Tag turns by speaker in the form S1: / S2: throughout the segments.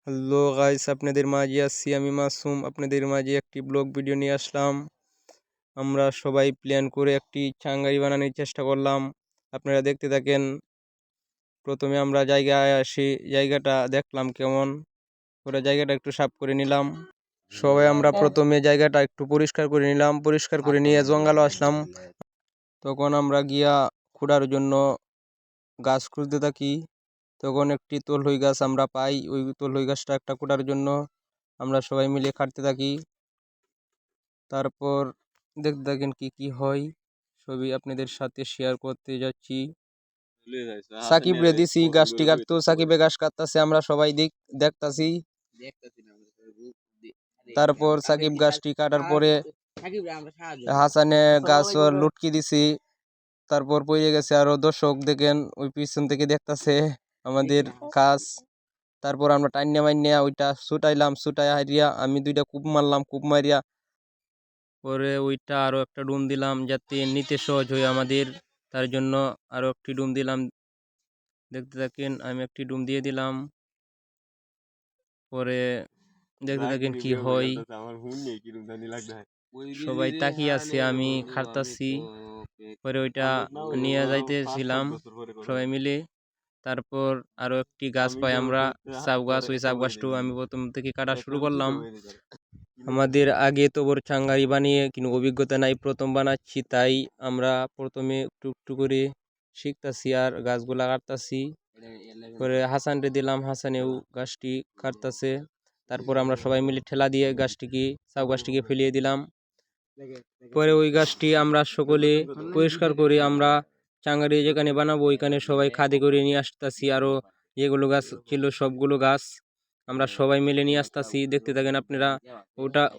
S1: Hello guys, আপনাদের মাঝে আসছি আমি মাসুম। আপনাদের মাঝে একটি ব্লগ ভিডিও নিয়ে আসলাম। আমরা সবাই প্ল্যান করে একটি চাঙ্গারি বানানোর চেষ্টা করলাম। আপনারা দেখতে থাকেন। প্রথমে আমরা জায়গায় আসি, জায়গাটা দেখলাম কেমন করে, জায়গাটা একটু সাফ করে নিলাম। সবাই আমরা প্রথমে জায়গাটা একটু পরিষ্কার করে নিলাম। পরিষ্কার করে নিয়ে জঙ্গলে আসলাম। তখন আমরা গিয়া খুঁড়ার জন্য গাছ খুঁজতে থাকি। তখন একটি তলহই গাছ আমরা পাই। ওই তলহই গাছটা একটা কোটার জন্য আমরা সবাই মিলে কাটতে থাকি। তারপর দেখতে থাকেন কি কি হয়, সবই আপনাদের সাথে শেয়ার করতে যাচ্ছি। সাকিব রে দিছি গাছটি কাটতো, সাকিবে গাছ কাটতেছে, আমরা সবাই দেখতাছি। তারপর সাকিব গাছটি কাটার পরে হাসানে গাছ লুটকি দিছি। তারপর পড়ে গেছে, আরো দর্শক দেখেন ওই পিছন থেকে দেখতাছে আমাদের কাজ। তারপর আমরা টাইনিয়া মাইনিয়া ওইটা ছুটাইলাম, ছুটাই হারিয়া আমি দুইটা কূপ মারলাম, কূপ মারিয়া পরে ওইটা আরো একটা ডুম দিলাম যাতে নিতে সহজ হয় আমাদের। তার জন্য আরো একটি ডুম দিলাম। দেখতে থাকেন, আমি একটি ডুম দিয়ে দিলাম। পরে দেখতে থাকেন কি হয়। সবাই তাকিয়ে আছে, আমি খাটতাছি। পরে ওইটা নিয়ে যাইতেছিলাম সবাই মিলে। তারপর আরো একটি গাছ পাই আমরা, সাব গাছ। ওই সাব গাছটু আমি প্রথম থেকে কাটা শুরু করলাম। আমাদের আগে তো বড় চাঙ্গারি বানিয়ে কিন্তু অভিজ্ঞতা নাই, প্রথম বানাচ্ছি, তাই আমরা প্রথমে একটু একটু করে শিখতাছি আর গাছগুলা কাটতাছি। পরে হাসানরে দিলাম, হাসানেও গাছটি কাটতাছে। তারপর আমরা সবাই মিলে ঠেলা দিয়ে গাছটিকে, সাব গাছটিকে ফেলিয়ে দিলাম। পরে ওই গাছটি আমরা সকলে পরিষ্কার করে আমরা চাঙ্গারি যেখানে বানাবো ওইখানে সবাই খাদে করে নিয়ে আসতেছি। আরো যেগুলো গাছ ছিল সবগুলো গাছ আমরা সবাই মিলে নিয়ে আসতেছি। দেখতে থাকেন আপনারা।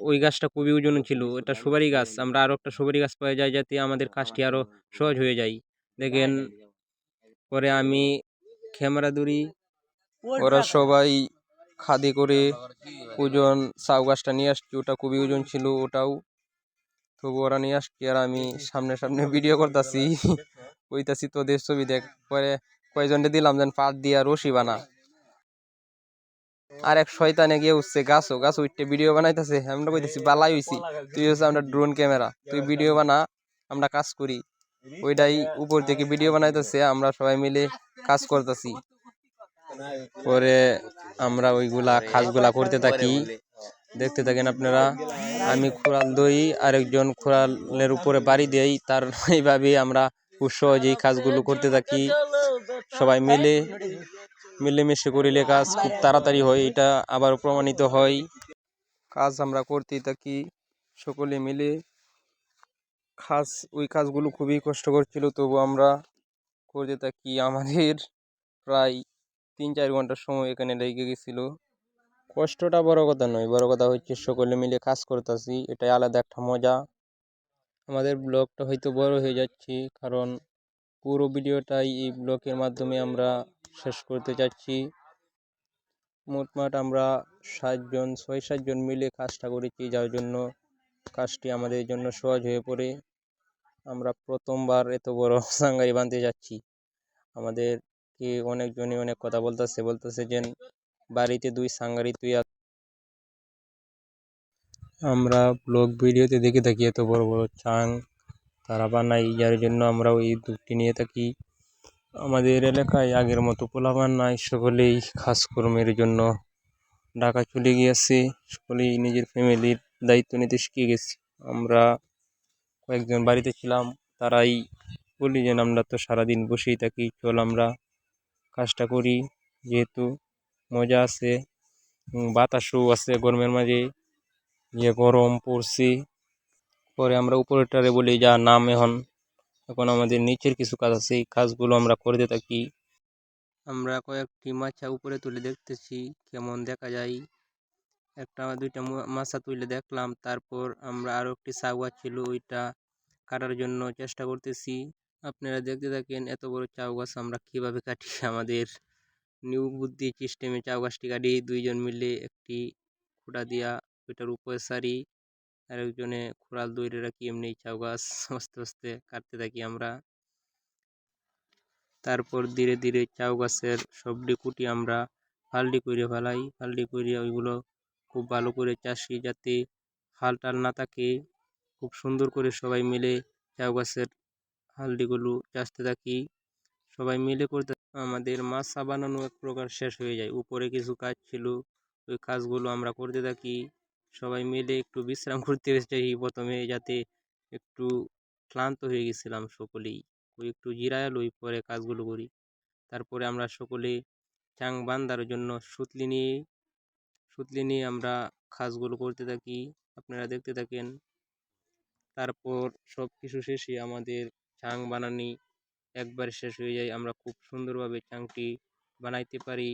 S1: ওই গাছটা খুবই ওজন ছিল, এটা সুপারি গাছ। আমরা আরো একটা সুপারি গাছ পাওয়া যায় যাতে আমাদের কাজটি আরো সহজ হয়ে যায়। দেখেন, পরে আমি ক্যামেরা ধরি, ওরা সবাই খাদে করে ওজন সাউ গাছটা নিয়ে আসছি। ওটা খুবই ওজন ছিল ওটাও, তবু ওরা নিয়ে আসছি আর আমি সামনে সামনে ভিডিও করতেছি, কইতাছি তোদের ছবি দেখ। পরে কয়জনকে দিলাম যেন পাত দিয়া রশি বানা। আর এক শয়তানে গিয়ে উঠছে গাছ উঠতে ভিডিও বানাইতেছে। আমরা কইতেছি বালাই হইছি, তুই হচ্ছে আমরা ড্রোন ক্যামেরা, তুই ভিডিও বানা, আমরা কাজ করি। ওইটাই উপর থেকে ভিডিও বানাইতেছে, আমরা সবাই মিলে কাজ করতেছি। পরে আমরা ওইগুলা কাজগুলা করতে থাকি, দেখতে থাকেন আপনারা। আমি খোরাল দই, আরেকজন খোরালের উপরে বাড়ি দেই, তার এইভাবে আমরা খুব সহজেই কাজগুলো করতে থাকি। সবাই মিলেমিশে করিলে কাজ খুব তাড়াতাড়ি হয়, এটা আবার প্রমাণিত হয়। কাজ আমরা করতেই থাকি সকলে মিলে। ওই কাজগুলো খুবই কষ্টকর ছিল, তবু আমরা করতে থাকি। আমাদের প্রায় 3-4 ঘন্টার সময় এখানে লেগে গেছিল। কষ্টটা বড় কথা নয়, বড় কথা হচ্ছে সকলে মিলে কাজ করতেছি, এটাই আলাদা একটা মজা। আমাদের ব্লগটা হয়তো বড় হয়ে যাচ্ছে, কারণ পুরো ভিডিওটাই এই ব্লগের মাধ্যমে আমরা শেষ করতে চাচ্ছি। মোটমাট আমরা 6-7 জন মিলে কাজটা করেছি, যার জন্য কাজটি আমাদের জন্য সহজ হয়ে পড়ে। আমরা প্রথমবার এত বড় চাঙ্গারি বানতে যাচ্ছি। আমাদেরকে অনেকজনই অনেক কথা বলতেছে যে বাড়িতে 2 চাঙ্গারি তুই। আমরা ব্লগ ভিডিওতে দেখে থাকি এত বড় বড় চাং তারা বানাই, যার জন্য আমরা ওই উদ্যোগটি নিয়ে থাকি। আমাদের এলাকায় আগের মতো পোলাপান নাই, সকলেই কাজকর্মের জন্য ঢাকা চলে গিয়েছে, সকলেই নিজের ফ্যামিলির দায়িত্ব নিতে শিখে গেছি। আমরা কয়েকজন বাড়িতে ছিলাম, তারাই বলি যে আমরা তো সারাদিন বসেই থাকি, চল আমরা কাজটা করি, যেহেতু মজা আছে, বাতাসও আছে গরমের মাঝে, যে গরম পড়ছে। পরে আমরা উপরেরটারে বলি যা নাম, এখন আমাদের নিচের কিছু কাজ আছে, এই কাজগুলো আমরা করতে থাকি। আমরা কয়েকটি মাছা উপরে তুলে দেখতেছি কেমন দেখা যায়। একটা দুইটা মাছা তুলে দেখলাম, তারপর আমরা আরো একটি সাগুয়া ছিল ওইটা কাটার জন্য চেষ্টা করতেছি। আপনারা দেখতে থাকেন এত বড় চাউ গাছ আমরা কিভাবে কাটি। আমাদের নিউ বুদ্ধি সিস্টেমে চাউ গাছটি কাটি, 2 জন মিলে একটি খুঁটা দিয়া ওইটার উপরে সারি, আরেকজনে খোরাল দইরে রাখি, এমনি চাউ গাছ আস্তে আস্তে কাটতে থাকি আমরা। তারপর ধীরে ধীরে চাউ গাছের সবটি কুটি আমরা ফাল্ডি করে ফেলাই, ফাল্ডি করে ওইগুলো খুব ভালো করে চাষি, যাতে হাল টাল না থাকে। খুব সুন্দর করে সবাই মিলে চাউ গাছের হালডিগুলো চাষতে থাকি, সবাই মিলে করতে। আমাদের মাছা বানানো এক প্রকার শেষ হয়ে যায়, উপরে কিছু কাজ ছিল, ওই কাজগুলো আমরা করতে থাকি। সবাই মিলে একটু বিশ্রাম করতে চাই প্রথমে, যাতে একটু ক্লান্ত হয়ে গেছিলাম সকলেই, ওই একটু জিরায় লই, পরে কাজগুলো করি। তারপরে আমরা সকলে চাং বান্ধার জন্য সুতলি নিয়ে আমরা কাজগুলো করতে থাকি, আপনারা দেখতে থাকেন। তারপর সব কিছু শেষে আমাদের চাং বানানি একবার শেষ হয়ে যায়, আমরা খুব সুন্দরভাবে চাংটি বানাইতে পারি,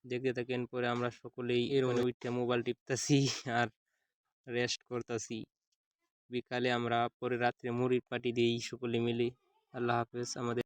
S1: দেখতে থাকেন। পরে আমরা সকলেই এর উইটটা মোবাইল টিপতাছি আর রেস্ট করতেছি। বিকালে আমরা পরে রাত্রে মুড়ির পার্টি দিই সকলে মিলে। আল্লাহ হাফেজ। আমাদের